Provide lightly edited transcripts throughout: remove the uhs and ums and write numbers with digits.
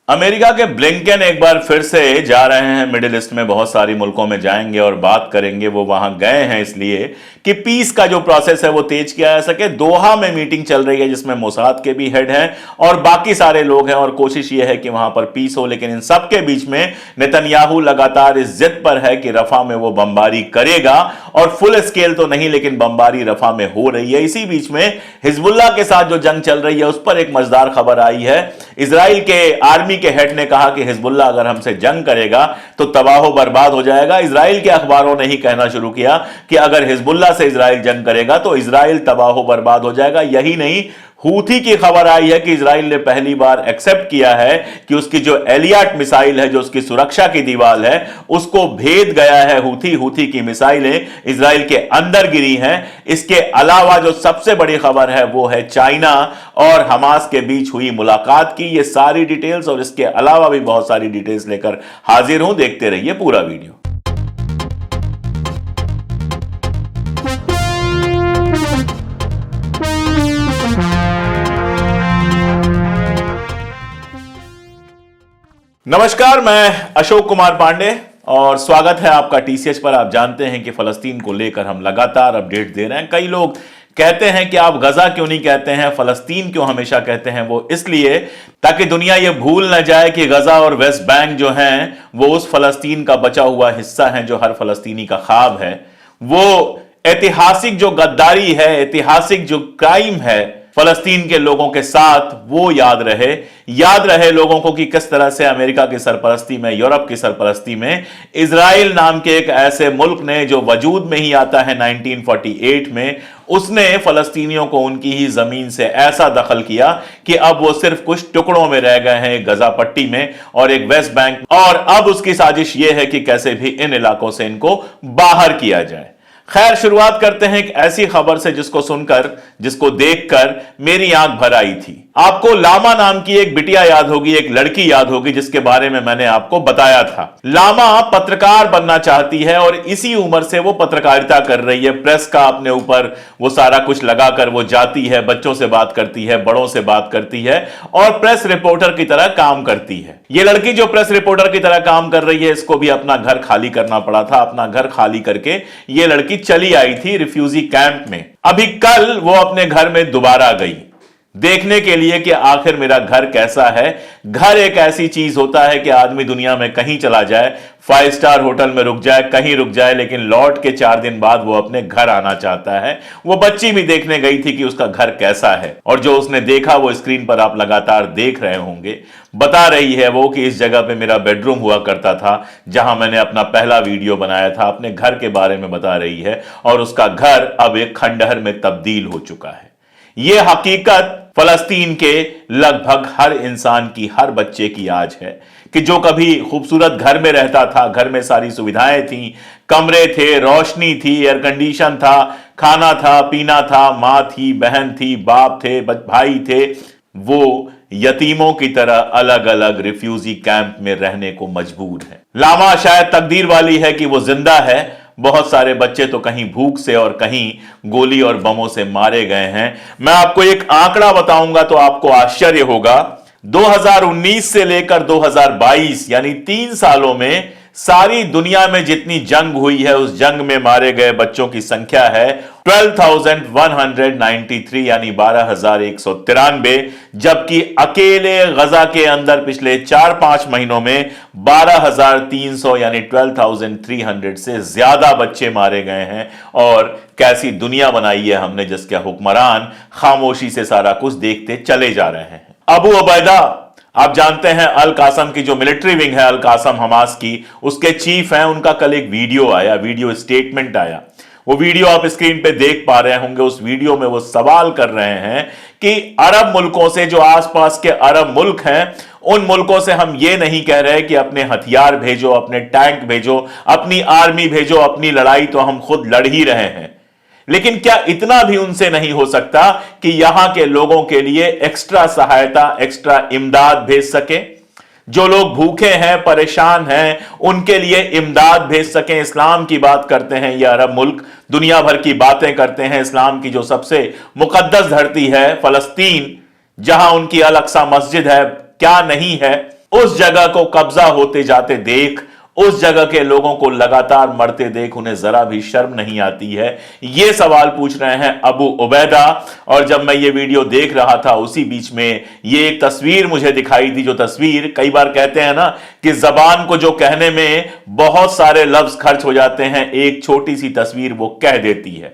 America के Blinken एक बार फिर से जा रहे हैं मिडिल ईस्ट में, बहुत सारी मुल्कों में जाएंगे और बात करेंगे। वो वहां गए हैं इसलिए कि पीस का जो प्रोसेस है वो तेज किया जा सके। दोहा में मीटिंग चल रही है जिसमें मोसाद के भी हेड हैं और बाकी सारे लोग हैं और कोशिश ये है कि वहां पर पीस हो। लेकिन इन सबके बीच में नेतन्याहू लगातार इस जिद पर है कि रफा में वो बमबारी करेगा, और फुल स्केल तो नहीं लेकिन बमबारी रफा में हो रही है। इसी बीच में हिजबुल्लाह के साथ जो जंग चल रही है उस पर एक मजेदार खबर आई है। इजराइल के आर्मी के हेड ने कहा कि हिजबुल्लाह अगर हमसे जंग करेगा तो तबाह बर्बाद हो जाएगा। इजराइल के अखबारों ने ही कहना शुरू किया कि अगर हिजबुल्लाह से इजराइल जंग करेगा तो इजराइल तबाह बर्बाद हो जाएगा। यही नहीं, हूथी की खबर आई है कि इजराइल ने पहली बार एक्सेप्ट किया है कि उसकी जो एलियाट मिसाइल है, जो उसकी सुरक्षा की दीवार है, उसको भेद गया है हूथी की मिसाइलें इजराइल के अंदर गिरी हैं। इसके अलावा जो सबसे बड़ी खबर है वो है चाइना और हमास के बीच हुई मुलाकात की। ये सारी डिटेल्स और इसके अलावा भी बहुत सारी डिटेल्स लेकर हाजिर हूं, देखते रहिए पूरा वीडियो। नमस्कार, मैं अशोक कुमार पांडे और स्वागत है आपका टीसीएच पर। आप जानते हैं कि फलस्तीन को लेकर हम लगातार अपडेट दे रहे हैं। कई लोग कहते हैं कि आप गजा क्यों नहीं कहते हैं, फलस्तीन क्यों हमेशा कहते हैं। वो इसलिए ताकि दुनिया ये भूल ना जाए कि गजा और वेस्ट बैंक जो हैं वो उस फलस्तीन का बचा हुआ हिस्सा है जो हर फलस्तीनी का ख्वाब है। वो ऐतिहासिक जो गद्दारी है, ऐतिहासिक जो क्राइम है फलस्तीन के लोगों के साथ, वो याद रहे लोगों को कि किस तरह से अमेरिका की सरपरस्ती में, यूरोप की सरपरस्ती में इजराइल नाम के एक ऐसे मुल्क ने जो वजूद में ही आता है 1948 में, उसने फलस्तीनियों को उनकी ही जमीन से ऐसा दखल किया कि अब वो सिर्फ कुछ टुकड़ों में रह गए हैं, एक गजा पट्टी में और एक वेस्ट बैंक। और अब उसकी साजिश ये है कि कैसे भी इन इलाकों से इनको बाहर किया जाए। खैर, शुरुआत करते हैं एक ऐसी खबर से जिसको सुनकर, जिसको देखकर मेरी आंख भर आई थी। आपको लामा नाम की एक बिटिया याद होगी, एक लड़की याद होगी जिसके बारे में मैंने आपको बताया था। लामा पत्रकार बनना चाहती है और इसी उम्र से वो पत्रकारिता कर रही है। प्रेस का अपने ऊपर वो सारा कुछ लगाकर वो जाती है, बच्चों से बात करती है, बड़ों से बात करती है और प्रेस रिपोर्टर की तरह काम करती है। ये लड़की जो प्रेस रिपोर्टर की तरह काम कर रही है, इसको भी अपना घर खाली करना पड़ा था। अपना घर खाली करके ये लड़की चली आई थी रिफ्यूजी कैंप में। अभी कल वो अपने घर में दोबारा गई देखने के लिए कि आखिर मेरा घर कैसा है। घर एक ऐसी चीज होता है कि आदमी दुनिया में कहीं चला जाए, 5 स्टार होटल में रुक जाए, कहीं रुक जाए, लेकिन लौट के 4 दिन बाद वो अपने घर आना चाहता है। वो बच्ची भी देखने गई थी कि उसका घर कैसा है और जो उसने देखा वो स्क्रीन पर आप लगातार देख रहे होंगे। बता रही है वो कि इस जगह पे मेरा बेडरूम हुआ करता था जहां मैंने अपना पहला वीडियो बनाया था। अपने घर के बारे में बता रही है और उसका घर अब एक खंडहर में तब्दील हो चुका है। यह हकीकत फलस्तीन के लगभग हर इंसान की, हर बच्चे की आज है कि जो कभी खूबसूरत घर में रहता था, घर में सारी सुविधाएं थी, कमरे थे, रोशनी थी, एयर कंडीशन था, खाना था, पीना था, मां थी, बहन थी, बाप थे, भाई थे, वो यतीमों की तरह अलग अलग रिफ्यूजी कैंप में रहने को मजबूर है। लामा शायद तकदीर वाली है कि वो जिंदा है। बहुत सारे बच्चे तो कहीं भूख से और कहीं गोली और बमों से मारे गए हैं। मैं आपको एक आंकड़ा बताऊंगा तो आपको आश्चर्य होगा। 2019 से लेकर 2022 यानी 3 सालों में सारी दुनिया में जितनी जंग हुई है उस जंग में मारे गए बच्चों की संख्या है 12,193 यानी 12,193, जबकि अकेले गजा के अंदर पिछले 4-5 महीनों में 12,300 यानी 12,300 से ज्यादा बच्चे मारे गए हैं। और कैसी दुनिया बनाई है हमने जिसके हुक्मरान खामोशी से सारा कुछ देखते चले जा रहे हैं। अबू उबैदा, आप जानते हैं अल कासम की जो मिलिट्री विंग है, अल कासम हमास की, उसके चीफ हैं। उनका कल एक वीडियो आया, वीडियो स्टेटमेंट आया। वो वीडियो आप स्क्रीन पे देख पा रहे होंगे। उस वीडियो में वो सवाल कर रहे हैं कि अरब मुल्कों से, जो आसपास के अरब मुल्क हैं, उन मुल्कों से हम ये नहीं कह रहे कि अपने हथियार भेजो, अपने टैंक भेजो, अपनी आर्मी भेजो, अपनी लड़ाई तो हम खुद लड़ ही रहे हैं, लेकिन क्या इतना भी उनसे नहीं हो सकता कि यहां के लोगों के लिए एक्स्ट्रा सहायता, एक्स्ट्रा इमदाद भेज सके? जो लोग भूखे हैं, परेशान हैं, उनके लिए इमदाद भेज सकें। इस्लाम की बात करते हैं ये अरब मुल्क, दुनिया भर की बातें करते हैं। इस्लाम की जो सबसे मुकद्दस धरती है फलस्तीन, जहां उनकी अल अक्सा मस्जिद है, क्या नहीं है, उस जगह को कब्जा होते जाते देख, उस जगह के लोगों को लगातार मरते देख उन्हें जरा भी शर्म नहीं आती है? ये सवाल पूछ रहे हैं अबू उबैदा। और जब मैं ये वीडियो देख रहा था उसी बीच में ये एक तस्वीर मुझे दिखाई दी, जो तस्वीर, कई बार कहते हैं ना कि जबान को जो कहने में बहुत सारे लफ्ज खर्च हो जाते हैं, एक छोटी सी तस्वीर वो कह देती है।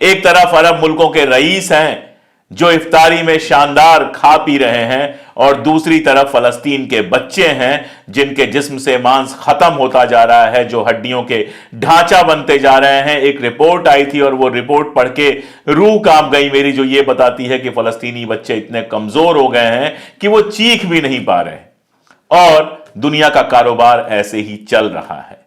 एक तरफ अरब मुल्कों के रईस हैं जो इफ्तारी में शानदार खा पी रहे हैं, और दूसरी तरफ फलस्तीन के बच्चे हैं जिनके जिस्म से मांस खत्म होता जा रहा है, जो हड्डियों के ढांचा बनते जा रहे हैं। एक रिपोर्ट आई थी और वो रिपोर्ट पढ़ के रूह कांप गई मेरी, जो ये बताती है कि फलस्तीनी बच्चे इतने कमजोर हो गए हैं कि वो चीख भी नहीं पा रहे और दुनिया का कारोबार ऐसे ही चल रहा है।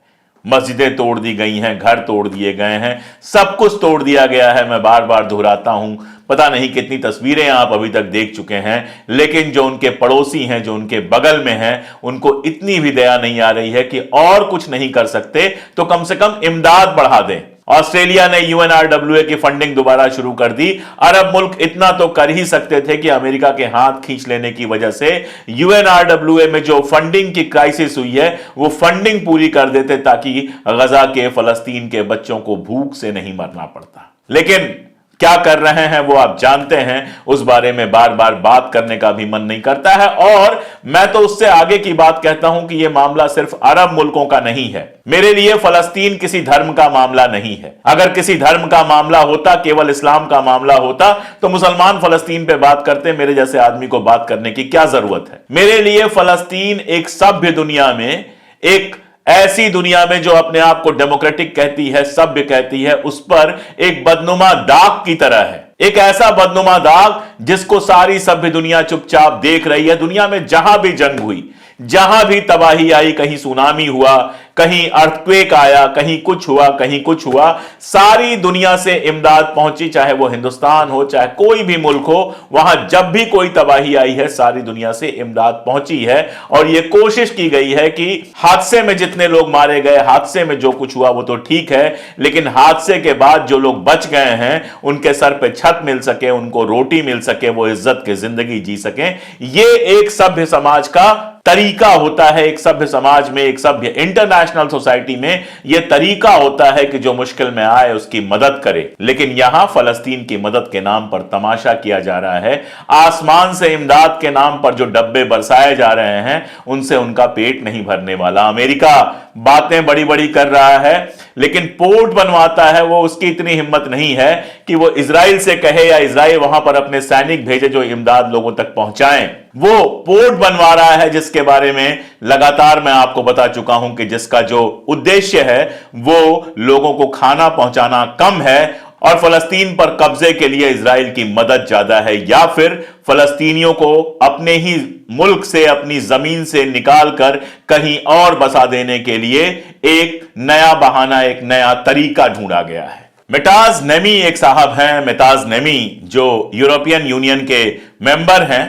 मस्जिदें तोड़ दी गई हैं, घर तोड़ दिए गए हैं, सब कुछ तोड़ दिया गया है। मैं बार बार दोहराता हूं, पता नहीं कितनी तस्वीरें आप अभी तक देख चुके हैं, लेकिन जो उनके पड़ोसी हैं, जो उनके बगल में हैं, उनको इतनी भी दया नहीं आ रही है कि और कुछ नहीं कर सकते तो कम से कम इमदाद बढ़ा दें। ऑस्ट्रेलिया ने यूएनआरडब्ल्यूए की फंडिंग दोबारा शुरू कर दी। अरब मुल्क इतना तो कर ही सकते थे कि अमेरिका के हाथ खींच लेने की वजह से यूएनआरडब्ल्यूए में जो फंडिंग की क्राइसिस हुई है वो फंडिंग पूरी कर देते, ताकि गजा के फलस्तीन के बच्चों को भूख से नहीं मरना पड़ता। लेकिन क्या कर रहे हैं वो आप जानते हैं, उस बारे में बार बार बात करने का भी मन नहीं करता है। और मैं तो उससे आगे की बात कहता हूं कि यह मामला सिर्फ अरब मुल्कों का नहीं है। मेरे लिए फलस्तीन किसी धर्म का मामला नहीं है। अगर किसी धर्म का मामला होता, केवल इस्लाम का मामला होता, तो मुसलमान फलस्तीन पे बात करते, मेरे जैसे आदमी को बात करने की क्या जरूरत है। मेरे लिए फलस्तीन एक सभ्य दुनिया में, एक ऐसी दुनिया में जो अपने आप को डेमोक्रेटिक कहती है, सभ्य कहती है, उस पर एक बदनुमा दाग की तरह है। एक ऐसा बदनुमा दाग जिसको सारी सभ्य दुनिया चुपचाप देख रही है। दुनिया में जहां भी जंग हुई, जहां भी तबाही आई, कहीं सुनामी हुआ, कहीं अर्थक्वेक आया, कहीं कुछ हुआ, कहीं कुछ हुआ, सारी दुनिया से इमदाद पहुंची, चाहे वो हिंदुस्तान हो, चाहे कोई भी मुल्क हो। वहां जब भी कोई तबाही आई है, सारी दुनिया से इमदाद पहुंची है। और यह कोशिश की गई है कि हादसे में जितने लोग मारे गए, हादसे में जो कुछ हुआ वो तो ठीक है, लेकिन हादसे के बाद जो लोग बच गए हैं उनके सर पे छत मिल सके, उनको रोटी मिल सके, वो इज्जत की जिंदगी जी सके। ये एक सभ्य समाज का तरीका होता है। एक सभ्य समाज में, एक सभ्य इंटरनेशनल सोसाइटी में यह तरीका होता है कि जो मुश्किल में आए उसकी मदद करे। लेकिन यहां फलस्तीन की मदद के नाम पर तमाशा किया जा रहा है। आसमान से इमदाद के नाम पर जो डब्बे बरसाए जा रहे हैं उनसे उनका पेट नहीं भरने वाला। अमेरिका बातें बड़ी बड़ी कर रहा है, लेकिन पोर्ट बनवाता है वो, उसकी इतनी हिम्मत नहीं है कि वो इजराइल से कहे या इजराइल वहां पर अपने सैनिक भेजे जो इमदाद लोगों तक पहुंचाएं। वो पोर्ट बनवा रहा है जिसके बारे में लगातार मैं आपको बता चुका हूं कि जिसका जो उद्देश्य है वो लोगों को खाना पहुंचाना कम है और फलस्तीन पर कब्जे के लिए इजराइल की मदद ज्यादा है, या फिर फलस्तीनियों को अपने ही मुल्क से, अपनी जमीन से निकालकर कहीं और बसा देने के लिए एक नया बहाना, एक नया तरीका ढूंढा गया है। मेटाज नेमी एक साहब हैं, मेटाज नेमी, जो यूरोपियन यूनियन के मेंबर हैं।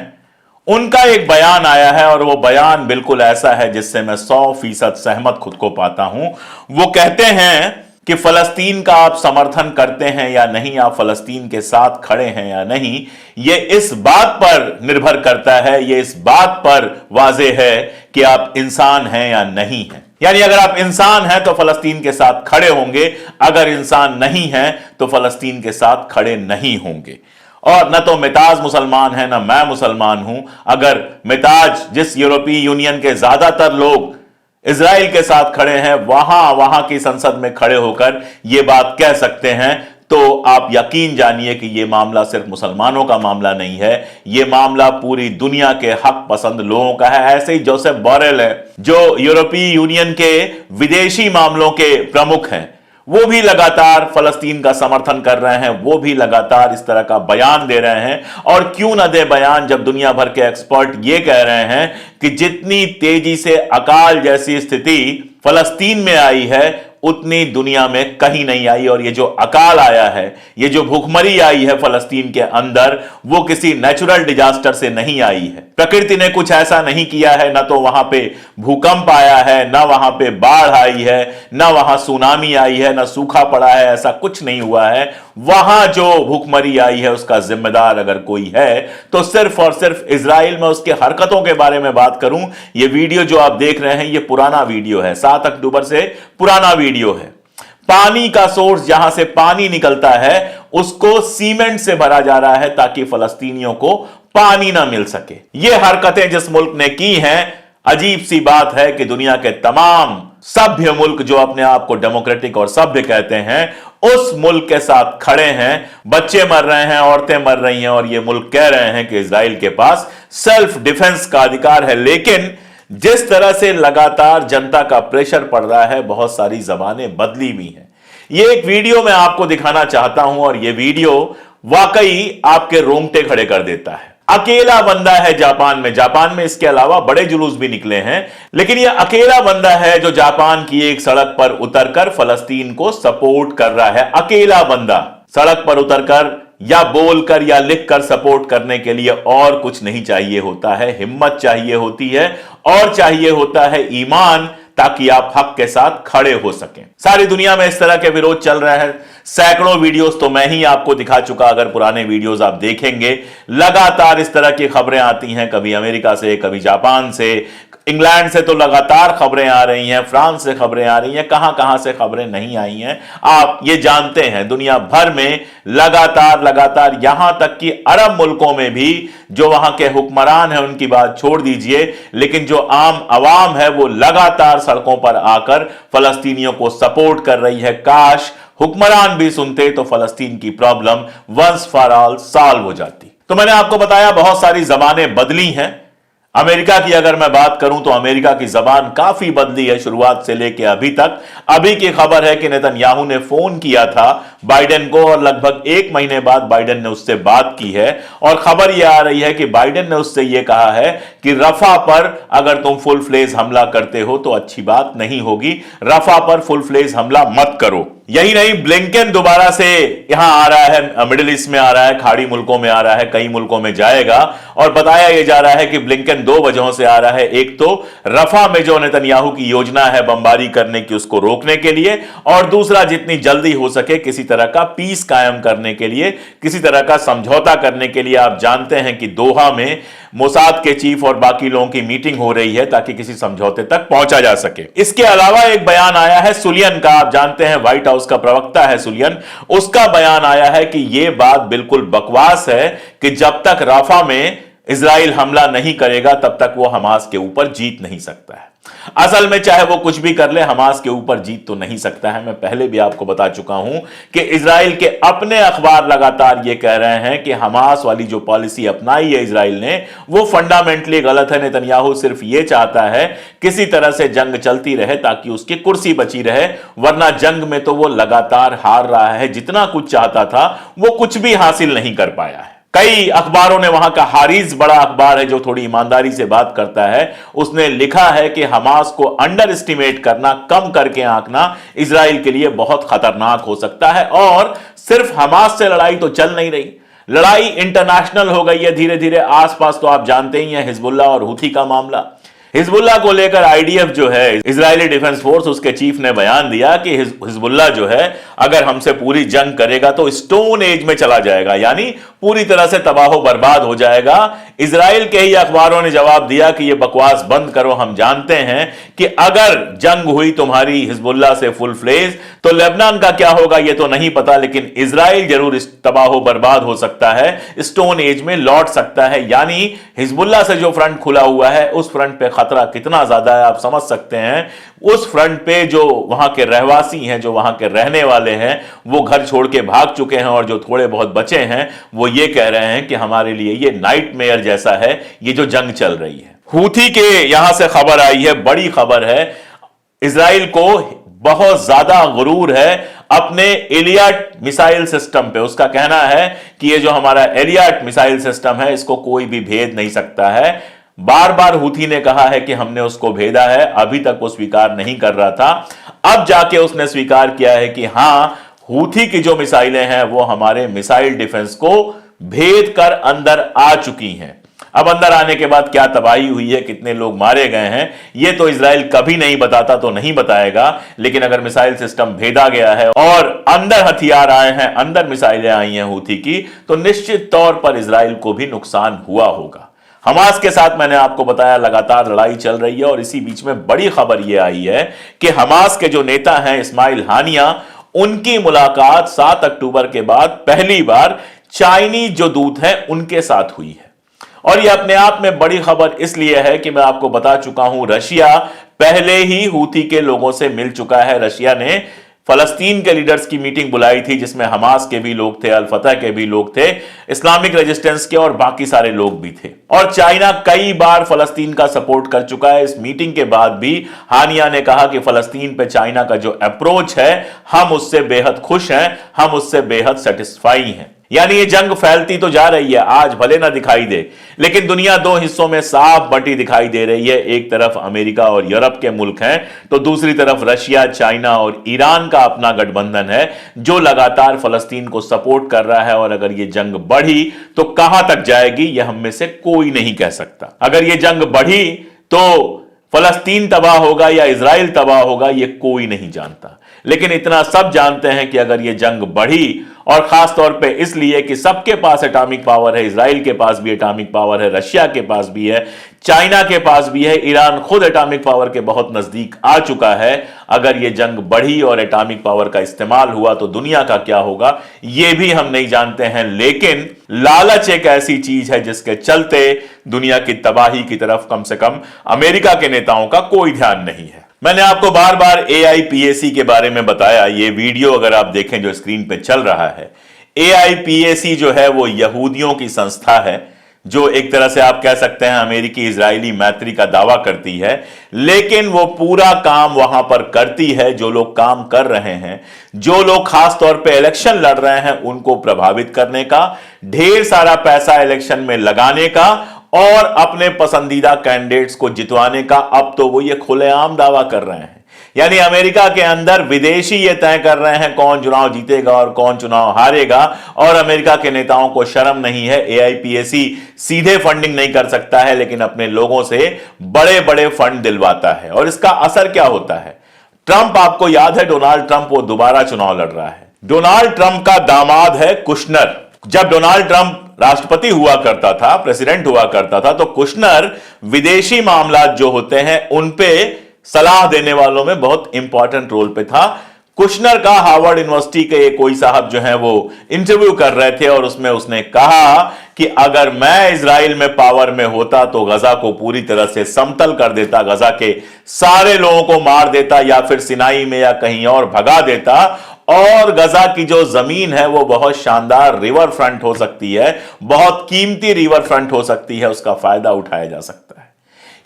उनका एक बयान आया है और वो बयान बिल्कुल ऐसा है जिससे मैं 100% सहमत खुद को पाता हूं। वो कहते हैं कि फलस्तीन का आप समर्थन करते हैं या नहीं, आप फलस्तीन के साथ खड़े हैं या नहीं, ये इस बात पर निर्भर करता है, ये इस बात पर वाजे है कि आप इंसान हैं या नहीं हैं। यानी अगर आप इंसान हैं तो फलस्तीन के साथ खड़े होंगे, अगर इंसान नहीं हैं तो फलस्तीन के साथ खड़े नहीं होंगे। और न तो मेताज मुसलमान है, न मैं मुसलमान हूं। अगर मेताज, जिस यूरोपीय यूनियन के ज्यादातर लोग इजराइल के साथ खड़े हैं, वहां की संसद में खड़े होकर यह बात कह सकते हैं, तो आप यकीन जानिए कि यह मामला सिर्फ मुसलमानों का मामला नहीं है, यह मामला पूरी दुनिया के हक पसंद लोगों का है। ऐसे ही जोसेफ बोरेल है, जो यूरोपीय यूनियन के विदेशी मामलों के प्रमुख हैं, वो भी लगातार फलस्तीन का समर्थन कर रहे हैं, वो भी लगातार इस तरह का बयान दे रहे हैं। और क्यों ना दे बयान, जब दुनिया भर के एक्सपर्ट ये कह रहे हैं कि जितनी तेजी से अकाल जैसी स्थिति फलस्तीन में आई है, उतनी दुनिया में कहीं नहीं आई। और ये जो अकाल आया है, ये जो भूखमरी आई है फलस्तीन के अंदर, वो किसी नेचुरल डिजास्टर से नहीं आई है। प्रकृति ने कुछ ऐसा नहीं किया है, ना तो वहां पे भूकंप आया है, ना वहां पे बाढ़ आई है, ना वहां सुनामी आई है, ना सूखा पड़ा है, ऐसा कुछ नहीं हुआ है। वहां जो भूखमरी आई है उसका जिम्मेदार अगर कोई है तो सिर्फ और सिर्फ इजराइल। में उसके हरकतों के बारे में बात करूं, ये वीडियो जो आप देख रहे हैं ये पुराना वीडियो है, 7 अक्टूबर से पुराना वीडियो है। पानी का सोर्स, जहां से पानी निकलता है, उसको सीमेंट से भरा जा रहा है ताकि फलस्तीनियों को पानी ना मिल सके। ये हरकतें जिस मुल्क ने की हैं, अजीब सी बात है कि दुनिया के तमाम सभ्य मुल्क जो अपने आप को डेमोक्रेटिक और सभ्य कहते हैं, उस मुल्क के साथ खड़े हैं। बच्चे मर रहे हैं, औरतें मर रही हैं, और ये मुल्क कह रहे हैं कि इजराइल के पास सेल्फ डिफेंस का अधिकार है। लेकिन जिस तरह से लगातार जनता का प्रेशर पड़ रहा है, बहुत सारी जबानें बदली भी हैं। ये एक वीडियो मैं आपको दिखाना चाहता हूं, और ये वीडियो वाकई आपके रोंगटे खड़े कर देता है। अकेला बंदा है जापान में इसके अलावा बड़े जुलूस भी निकले हैं, लेकिन यह अकेला बंदा है जो जापान की एक सड़क पर उतरकर फलस्तीन को सपोर्ट कर रहा है। अकेला बंदा सड़क पर उतरकर या बोलकर या लिखकर सपोर्ट करने के लिए और कुछ नहीं चाहिए होता है, हिम्मत चाहिए होती है, और चाहिए होता है ईमान, ताकि आप हक के साथ खड़े हो सकें। सारी दुनिया में इस तरह के विरोध चल रहे हैं। सैकड़ों वीडियोस तो मैं ही आपको दिखा चुका, अगर पुराने वीडियोस आप देखेंगे, लगातार इस तरह की खबरें आती हैं, कभी अमेरिका से, कभी जापान से, इंग्लैंड से तो लगातार खबरें आ रही हैं, फ्रांस से खबरें आ रही हैं, कहां कहां से खबरें नहीं आई हैं आप ये जानते हैं। दुनिया भर में लगातार यहां तक कि अरब मुल्कों में भी जो वहां के हुक्मरान हैं उनकी बात छोड़ दीजिए, लेकिन जो आम अवाम है वो लगातार सड़कों पर आकर फलस्तीनियों को सपोर्ट कर रही है। काश हुक्मरान भी सुनते तो फलस्तीन की problem once for all solve हो जाती। तो मैंने आपको बताया बहुत सारी जबानें बदली हैं। अमेरिका की अगर मैं बात करूं तो अमेरिका की जबान काफी बदली है शुरुआत से लेकर अभी तक। अभी की खबर है कि नेतन्याहू ने फोन किया था बाइडेन को, और लगभग 1 महीने बाद बाइडेन ने उससे बात की है, और खबर यह आ रही है कि बाइडेन ने उससे यह कहा है कि रफा पर अगर तुम फुल फ्लेज हमला करते हो तो अच्छी बात नहीं होगी, रफा पर फुल फ्लेज हमला मत करो। यही नहीं, ब्लिंकन दोबारा से यहां आ रहा है, मिडिल ईस्ट में आ रहा है, खाड़ी मुल्कों में आ रहा है, कई मुल्कों में जाएगा, और बताया यह जा रहा है कि ब्लिंकन 2 वजहों से आ रहा है। एक तो रफा में जो नेतन्याहू की योजना है बमबारी करने की, उसको रोकने के लिए, और दूसरा जितनी जल्दी हो सके किसी तरह का पीस कायम करने के लिए, किसी तरह का समझौता करने के लिए। आप जानते हैं कि दोहा में मोसाद के चीफ और बाकी लोगों की मीटिंग हो रही है ताकि किसी समझौते तक पहुंचा जा सके। इसके अलावा एक बयान आया है सुलियन का, आप जानते हैं व्हाइट हाउस का प्रवक्ता है सुलियन, उसका बयान आया है कि यह बात बिल्कुल बकवास है कि जब तक राफा में इजराइल हमला नहीं करेगा तब तक वो हमास के ऊपर जीत नहीं सकता है। असल में चाहे वो कुछ भी कर ले, हमास के ऊपर जीत तो नहीं सकता है। मैं पहले भी आपको बता चुका हूं कि इजराइल के अपने अखबार लगातार ये कह रहे हैं कि हमास वाली जो पॉलिसी अपनाई है इजराइल ने, वो फंडामेंटली गलत है। नेतन्याहू सिर्फ ये चाहता है किसी तरह से जंग चलती रहे ताकि उसकी कुर्सी बची रहे, वरना जंग में तो वो लगातार हार रहा है। जितना कुछ चाहता था वो कुछ भी हासिल नहीं कर पाया है। कई अखबारों ने, वहां का हारिज बड़ा अखबार है जो थोड़ी ईमानदारी से बात करता है, उसने लिखा है कि हमास को अंडर एस्टिमेट करना, कम करके आंकना इजराइल के लिए बहुत खतरनाक हो सकता है। और सिर्फ हमास से लड़ाई तो चल नहीं रही, लड़ाई इंटरनेशनल हो गई है धीरे धीरे। आसपास तो आप जानते ही हैं हिजबुल्ला और हुथी का मामला। हिजबुल्ला को लेकर आईडीएफ जो है, इजरायली डिफेंस फोर्स, उसके चीफ ने बयान दिया कि हिजबुल्ला जो है अगर हमसे पूरी जंग करेगा तो स्टोन एज में चला जाएगा, यानी पूरी तरह से तबाह बर्बाद हो जाएगा। इजराइल के ही अखबारों ने जवाब दिया कि ये बकवास बंद करो, हम जानते हैं कि अगर जंग हुई तुम्हारी हिजबुल्ला से फुल फ्लेज तो लेबनान का क्या होगा ये तो नहीं पता, लेकिन इजराइल जरूर तबाह बर्बाद हो सकता है, स्टोन एज में लौट सकता है। यानी हिजबुल्ला से जो फ्रंट खुला हुआ है उस फ्रंट पे खतरा कितना ज्यादा है आप समझ सकते हैं। उस फ्रंट पे जो वहां के रहवासी हैं, जो वहां के रहने वाले हैं, वो घर छोड़ के भाग चुके हैं, और जो थोड़े बहुत बचे हैं वो ये कह रहे हैं कि हमारे लिए ये नाइटमेयर जैसा है ये जो जंग चल रही है। हूथी के यहां से खबर आई है, बड़ी खबर है, इजराइल को बहुत ज्यादा गुरूर है अपने एलियट मिसाइल सिस्टम पे। उसका कहना है कि ये जो हमारा एलियट मिसाइल सिस्टम है इसको कोई भी भेद नहीं सकता है। बार बार हूथी ने कहा है कि हमने उसको भेदा है, अभी तक वो स्वीकार नहीं कर रहा था। अब जाके उसने स्वीकार किया है कि हां, हूथी की जो मिसाइलें हैं वो हमारे मिसाइल डिफेंस को भेद कर अंदर आ चुकी हैं। अब अंदर आने के बाद क्या तबाही हुई है, कितने लोग मारे गए हैं, यह तो इजराइल कभी नहीं बताता, तो नहीं बताएगा। लेकिन अगर मिसाइल सिस्टम भेदा गया है और अंदर हथियार आए हैं, अंदर मिसाइलें आई हैं हूथी की, तो निश्चित तौर पर इजराइल को भी नुकसान हुआ होगा। हमास के साथ मैंने आपको बताया लगातार लड़ाई चल रही है, और इसी बीच में बड़ी खबर यह आई है कि हमास के जो नेता हैं इस्माइल हानिया, उनकी मुलाकात 7 अक्टूबर के बाद पहली बार चाइनीज जो दूत हैं उनके साथ हुई है। और यह अपने आप में बड़ी खबर इसलिए है कि मैं आपको बता चुका हूं, रशिया पहले ही हूथी के लोगों से मिल चुका है। रशिया ने फलस्तीन के लीडर्स की मीटिंग बुलाई थी, जिसमें हमास के भी लोग थे, अल फतह के भी लोग थे, इस्लामिक रेजिस्टेंस के और बाकी सारे लोग भी थे। और चाइना कई बार फलस्तीन का सपोर्ट कर चुका है। इस मीटिंग के बाद भी हानिया ने कहा कि फलस्तीन पे चाइना का जो अप्रोच है, हम उससे बेहद खुश हैं, हम उससे बेहद सेटिस्फाई हैं। यानी ये जंग फैलती तो जा रही है, आज भले ना दिखाई दे, लेकिन दुनिया दो हिस्सों में साफ बंटी दिखाई दे रही है। एक तरफ अमेरिका और यूरोप के मुल्क हैं, तो दूसरी तरफ रशिया, चाइना और ईरान का अपना गठबंधन है, जो लगातार फलस्तीन को सपोर्ट कर रहा है। और अगर ये जंग बढ़ी तो कहां तक जाएगी, यह हम में से कोई नहीं कह सकता। अगर ये जंग बढ़ी तो फलस्तीन तबाह होगा या इजराइल तबाह होगा, यह कोई नहीं जानता। लेकिन इतना सब जानते हैं कि अगर यह जंग बढ़ी, और खास तौर पे इसलिए कि सबके पास एटॉमिक पावर है, इजराइल के पास भी एटॉमिक पावर है, रशिया के पास भी है, चाइना के पास भी है, ईरान खुद एटॉमिक पावर के बहुत नजदीक आ चुका है। अगर यह जंग बढ़ी और एटॉमिक पावर का इस्तेमाल हुआ तो दुनिया का क्या होगा, यह भी हम नहीं जानते हैं। लेकिन लालच एक ऐसी चीज है जिसके चलते दुनिया की तबाही की तरफ कम से कम अमेरिका के नेताओं का कोई ध्यान नहीं है। मैंने आपको बार बार AIPAC के बारे में बताया। ये वीडियो अगर आप देखें जो स्क्रीन पे चल रहा है, AIPAC जो है वो यहूदियों की संस्था है, जो एक तरह से आप कह सकते हैं अमेरिकी इजरायली मैत्री का दावा करती है। लेकिन वो पूरा काम वहां पर करती है, जो लोग काम कर रहे हैं, जो लोग खास तौर पे इलेक्शन लड़ रहे हैं, उनको प्रभावित करने का, ढेर सारा पैसा इलेक्शन में लगाने का और अपने पसंदीदा कैंडिडेट्स को जितवाने का। अब तो वो ये खुलेआम दावा कर रहे हैं। यानी अमेरिका के अंदर विदेशी ये तय कर रहे हैं कौन चुनाव जीतेगा और कौन चुनाव हारेगा, और अमेरिका के नेताओं को शर्म नहीं है। AIPAC सीधे फंडिंग नहीं कर सकता है, लेकिन अपने लोगों से बड़े बड़े फंड दिलवाता है। और इसका असर क्या होता है? ट्रंप, आपको याद है डोनाल्ड ट्रंप, वो दोबारा चुनाव लड़ रहा है। डोनाल्ड ट्रंप का दामाद है कुशनर। जब डोनाल्ड ट्रंप राष्ट्रपति हुआ करता था, प्रेसिडेंट हुआ करता था, तो कुशनर विदेशी मामलात जो होते हैं उन पे सलाह देने वालों में बहुत इंपॉर्टेंट रोल पे था। कुशनर का हार्वर्ड यूनिवर्सिटी के कोई साहब जो हैं वो इंटरव्यू कर रहे थे, और उसमें उसने कहा कि अगर मैं इजराइल में पावर में होता तो गजा को पूरी तरह से समतल कर देता, गजा के सारे लोगों को मार देता, या फिर सिनाई में या कहीं और भगा देता, और गजा की जो जमीन है वो बहुत शानदार रिवर फ्रंट हो सकती है, बहुत कीमती रिवर फ्रंट हो सकती है, उसका फायदा उठाया जा सकता है।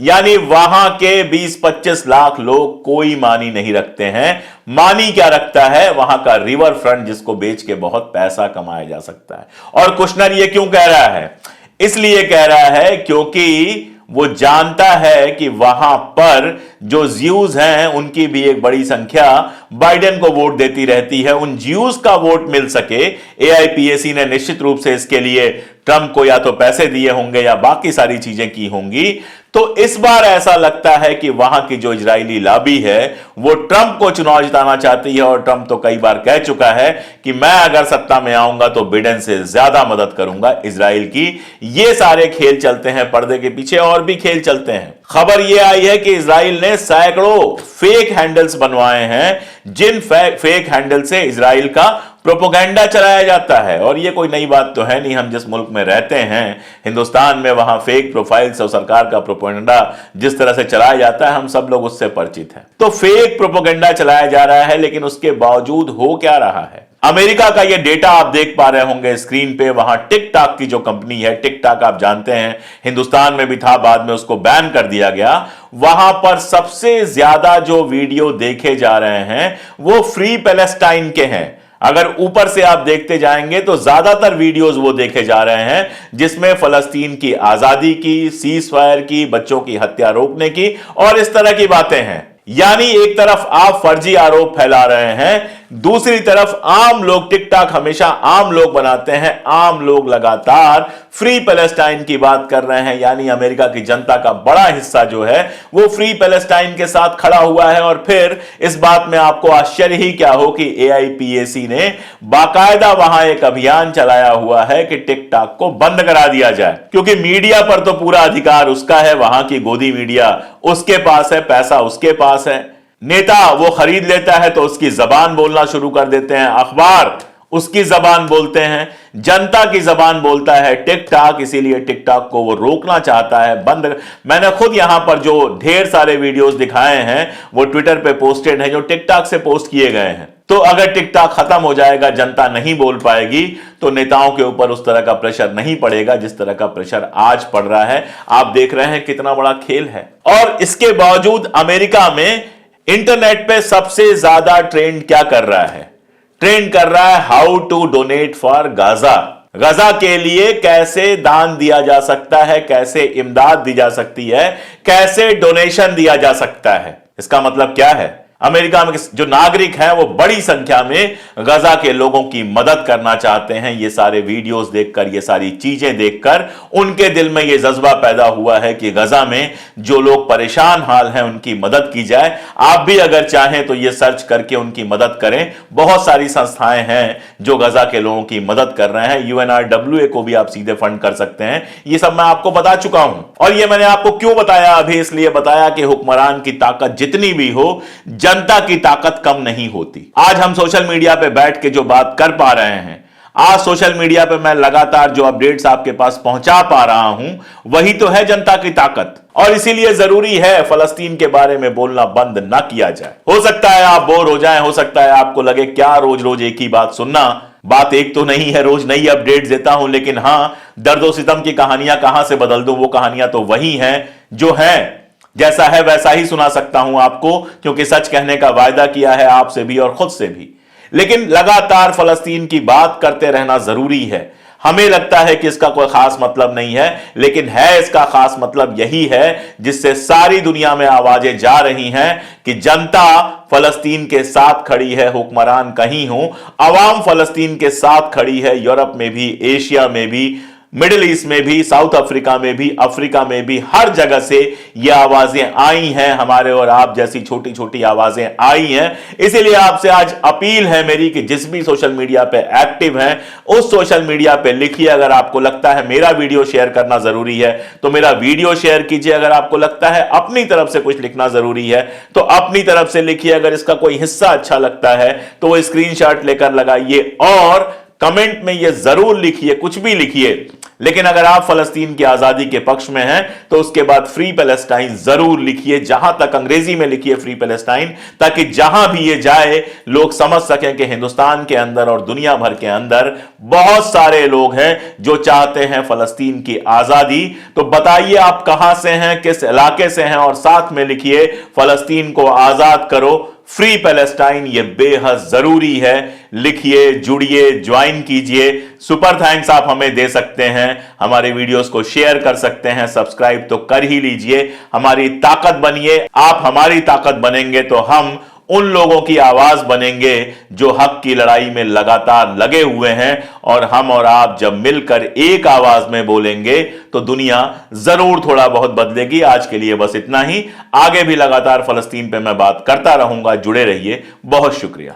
यानी वहां के 20-25 लाख लोग कोई मानी नहीं रखते हैं। मानी क्या रखता है? वहां का रिवर फ्रंट, जिसको बेच के बहुत पैसा कमाया जा सकता है। और कुशनर ये क्यों कह रहा है? इसलिए कह रहा है क्योंकि वो जानता है कि वहां पर जो ज्यूज हैं उनकी भी एक बड़ी संख्या बाइडेन को वोट देती रहती है। उन ज्यूज का वोट मिल सके, AIPAC ने निश्चित रूप से इसके लिए ट्रंप को या तो पैसे दिए होंगे या बाकी सारी चीजें की होंगी। तो इस बार ऐसा लगता है कि वहां की जो इजरायली लॉबी है वो ट्रंप को चुनाव जिताना चाहती है। और ट्रंप तो कई बार कह चुका है कि मैं अगर सत्ता में आऊंगा तो बिडेन से ज्यादा मदद करूंगा इजराइल की। ये सारे खेल चलते हैं पर्दे के पीछे, और भी खेल चलते हैं। खबर यह आई है कि इजराइल ने सैकड़ों फेक हैंडल्स बनवाए हैं, जिन फेक हैंडल से इजराइल का प्रोपोगेंडा चलाया जाता है। और ये कोई नई बात तो है नहीं, हम जिस मुल्क में रहते हैं हिंदुस्तान में, वहां फेक प्रोफाइल्स और सरकार का प्रोपोगेंडा जिस तरह से चलाया जाता है, हम सब लोग उससे परिचित हैं। तो फेक प्रोपोगेंडा चलाया जा रहा है, लेकिन उसके बावजूद हो क्या रहा है? अमेरिका का ये डेटा आप देख पा रहे होंगे स्क्रीन पे। वहां टिकटॉक की जो कंपनी है, टिकटॉक आप जानते हैं हिंदुस्तान में भी था, बाद में उसको बैन कर दिया गया। वहां पर सबसे ज्यादा जो वीडियो देखे जा रहे हैं वो फ्री पैलेस्टाइन के हैं। अगर ऊपर से आप देखते जाएंगे तो ज्यादातर वीडियोस वो देखे जा रहे हैं जिसमें फलस्तीन की आजादी की, सीज फायर की, बच्चों की हत्या रोकने की और इस तरह की बातें हैं। यानी एक तरफ आप फर्जी आरोप फैला रहे हैं, दूसरी तरफ आम लोग, टिकटॉक हमेशा आम लोग बनाते हैं, आम लोग लगातार फ्री पैलेस्टाइन की बात कर रहे हैं। यानी अमेरिका की जनता का बड़ा हिस्सा जो है वो फ्री पैलेस्टाइन के साथ खड़ा हुआ है। और फिर इस बात में आपको आश्चर्य ही क्या हो कि AIPAC ने बाकायदा वहां एक अभियान चलाया हुआ है कि टिकटॉक को बंद करा दिया जाए, क्योंकि मीडिया पर तो पूरा अधिकार उसका है, वहां की गोदी मीडिया उसके पास है, पैसा उसके पास है, नेता वो खरीद लेता है तो उसकी जबान बोलना शुरू कर देते हैं, अखबार उसकी जबान बोलते हैं, जनता की जबान बोलता है टिकटॉक। इसीलिए टिकटॉक को वो रोकना चाहता है, बंद। मैंने खुद यहां पर जो ढेर सारे वीडियोस दिखाए हैं वो ट्विटर पे पोस्टेड हैं, जो टिकटॉक से पोस्ट किए गए हैं। तो अगर टिकटॉक खत्म हो जाएगा, जनता नहीं बोल पाएगी, तो नेताओं के ऊपर उस तरह का प्रेशर नहीं पड़ेगा जिस तरह का प्रेशर आज पड़ रहा है। आप देख रहे हैं कितना बड़ा खेल है। और इसके बावजूद अमेरिका में इंटरनेट पे सबसे ज्यादा ट्रेंड क्या कर रहा है? ट्रेंड कर रहा है how to donate for Gaza. Gaza के लिए कैसे दान दिया जा सकता है, कैसे इमदाद दी जा सकती है, कैसे डोनेशन दिया जा सकता है। इसका मतलब क्या है? अमेरिका में जो नागरिक हैं वो बड़ी संख्या में गजा के लोगों की मदद करना चाहते हैं। ये सारे वीडियोस देखकर, ये सारी चीजें देखकर उनके दिल में ये जज्बा पैदा हुआ है कि गजा में जो लोग परेशान हाल हैं उनकी मदद की जाए। आप भी अगर चाहें तो ये सर्च करके उनकी मदद करें। बहुत सारी संस्थाएं हैं जो गजा के लोगों की मदद कर रहे हैं। UNRWA को भी आप सीधे फंड कर सकते हैं। ये सब मैं आपको बता चुका हूं। और ये मैंने आपको क्यों बताया? अभी इसलिए बताया कि हुक्मरान की ताकत जितनी भी हो, जनता की ताकत कम नहीं होती। आज हम सोशल मीडिया पे बैठ के जो बात कर पा रहे हैं, आज सोशल मीडिया पे मैं लगातार जो अपडेट्स आपके पास पहुंचा पा रहा हूं, वही तो है जनता की ताकत। और इसीलिए जरूरी है फलस्तीन के बारे में बोलना बंद ना किया जाए। हो सकता है आप बोर हो जाएं, हो सकता है आपको लगे क्या रोज रोज एक ही बात सुनना। बात एक तो नहीं है, रोज नई अपडेट्स देता हूं, लेकिन हां, दर्दो सितम की कहानियां कहां से बदल दूं, वो कहानियां तो वही हैं जो हैं। जैसा है वैसा ही सुना सकता हूं आपको, क्योंकि सच कहने का वायदा किया है आपसे भी और खुद से भी। लेकिन लगातार फलस्तीन की बात करते रहना जरूरी है। हमें लगता है कि इसका कोई खास मतलब नहीं है, लेकिन है इसका खास मतलब यही है जिससे सारी दुनिया में आवाजें जा रही हैं कि जनता फलस्तीन के साथ खड़ी है, हुक्मरान कहीं हो, अवाम फलस्तीन के साथ खड़ी है। यूरोप में भी, एशिया में भी, मिडिल ईस्ट में भी, साउथ अफ्रीका में भी, अफ्रीका में भी, हर जगह से ये आवाजें आई हैं। हमारे और आप जैसी छोटी छोटी आवाजें आई हैं। इसीलिए आपसे आज अपील है मेरी कि जिस भी सोशल मीडिया पे एक्टिव हैं, उस सोशल मीडिया पे लिखिए। अगर आपको लगता है मेरा वीडियो शेयर करना जरूरी है तो मेरा वीडियो शेयर कीजिए। अगर आपको लगता है अपनी तरफ से कुछ लिखना जरूरी है तो अपनी तरफ से लिखिए। अगर इसका कोई हिस्सा अच्छा लगता है तो वो स्क्रीनशॉट लेकर लगाइए और कमेंट में ये जरूर लिखिए, कुछ भी लिखिए। लेकिन अगर आप फलस्तीन की आजादी के पक्ष में हैं तो उसके बाद फ्री पैलेस्टाइन जरूर लिखिए। जहां तक अंग्रेजी में लिखिए फ्री पैलेस्टाइन, ताकि जहां भी ये जाए लोग समझ सकें कि हिंदुस्तान के अंदर और दुनिया भर के अंदर बहुत सारे लोग हैं जो चाहते हैं फलस्तीन की आजादी। तो बताइए आप कहां से हैं, किस इलाके से हैं, और साथ में लिखिए फलस्तीन को आजाद करो, फ्री पैलेस्टाइन। ये बेहद जरूरी है। लिखिए, जुड़िए, ज्वाइन कीजिए। सुपर थैंक्स आप हमें दे सकते हैं, हमारे वीडियोस को शेयर कर सकते हैं, सब्सक्राइब तो कर ही लीजिए। हमारी ताकत बनिए। आप हमारी ताकत बनेंगे तो हम उन लोगों की आवाज बनेंगे जो हक की लड़ाई में लगातार लगे हुए हैं। और हम और आप जब मिलकर एक आवाज में बोलेंगे तो दुनिया जरूर थोड़ा बहुत बदलेगी। आज के लिए बस इतना ही। आगे भी लगातार फलस्तीन पे मैं बात करता रहूंगा। जुड़े रहिए। बहुत शुक्रिया।